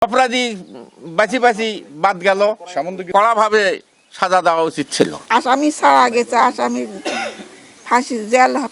অপরাধী বাছি বাছি বাদ গেল, কড়াভাবে সাজা দেওয়া উচিত ছিল। আসামি ছাড়া গেছে, আসামি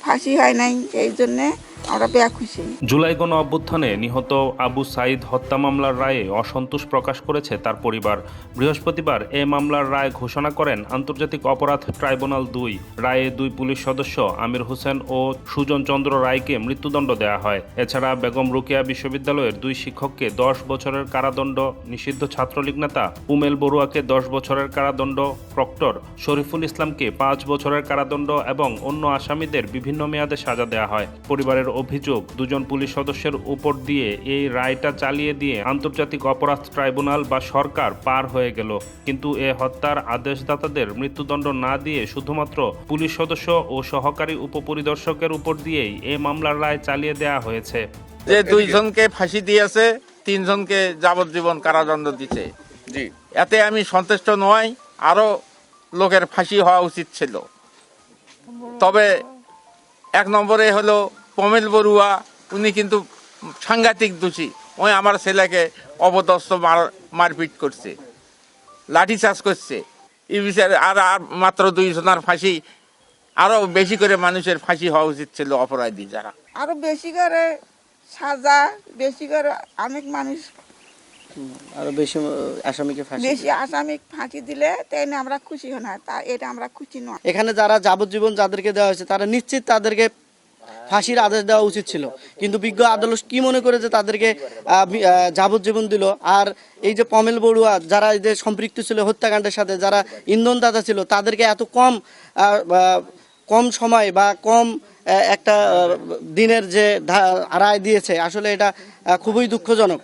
ফাঁসি হয় নাই, এই জন্যে আমরা বেয়া খুশি। জুলাই গণ অভ্যুত্থানে নিহত আবু সাঈদ হত্যা মামলার রায়ে অসন্তোষ প্রকাশ করেছে তার পরিবার। বৃহস্পতিবার এ মামলার রায় ঘোষণা করেন আন্তর্জাতিক অপরাধ ট্রাইব্যুনাল ২। রায়ে ২ পুলিশ সদস্য আমির হোসেন ও সুজন চন্দ্র রায়কে মৃত্যুদণ্ড দেওয়া হয়। এছাড়া বেগম রোকেয়া বিশ্ববিদ্যালয়ের ২ শিক্ষককে ১০ বছরের কারাদণ্ড, নিষিদ্ধ ছাত্রলীগ নেতা উমেল বড়ুয়াকে ১০ বছরের কারাদণ্ড, প্রক্টর শরীফুল ইসলামকে ৫ বছরের কারাদণ্ড এবং অন্য আসামিদের বিভিন্ন মেয়াদে সাজা দেওয়া হয়। পরিবারের অভিযোগ, দুজন পুলিশ সদস্যের উপর দিয়ে এই রায়টা চালিয়ে দিয়ে আন্তর্জাতিক অপরাধ ট্রাইব্যুনাল বা সরকার পার হয়ে গেল, কিন্তু এ হত্যার আদেশদাতাদের মৃত্যুদণ্ড না দিয়ে শুধুমাত্র পুলিশ সদস্য ও সহকারী উপপরিদর্শকের উপর দিয়েই এ মামলার রায় চালিয়ে দেওয়া হয়েছে। যে ২ জনকে ফাঁসি দিয়েছে, ৩ জনকে যাবজ্জীবন কারাদণ্ড দিচ্ছে, এতে আমি সন্তুষ্ট নই। আরো লোকের ফাঁসি হওয়া উচিত ছিল। তবে ১ নম্বরে হলো পমেল বড়ুয়া, উনি কিন্তু সাংঘাতিক দোষী। ওই আমার ছেলেকে অপদস্থ মারপিট করছে, লাঠিচার্জ করছে। এই বিচারে আর মাত্র ২ জনের ফাঁসি, আরো বেশি করে মানুষের ফাঁসি হওয়া উচিত ছিল অপরাধী যারা। আরো বেশি করে সাজা, বেশি করে অনেক মানুষ, আরো বেশি আসামিকে বেশি আসামি ফাঁসি দিলে তাই না আমরা খুশি হই না, তা এটা আমরা খুশি নয়। এখানে যারা যাবজ্জীবন যাদেরকে দেওয়া হয়েছে তারা নিশ্চিত তাদেরকে ফাঁসির আদেশ দেওয়া উচিত ছিল, কিন্তু বিজ্ঞ আদালত কি মনে করে যে তাদেরকে যাবজ্জীবন দিল। আর এই যে পমেল বড়ুয়া, যারা এই যে সম্পৃক্ত ছিল হত্যাকাণ্ডের সাথে, যারা ইন্ধনদাতা ছিল, তাদেরকে এত কম সময় বা কম একটা দিনের যে রায় দিয়েছে, আসলে এটা খুবই দুঃখজনক।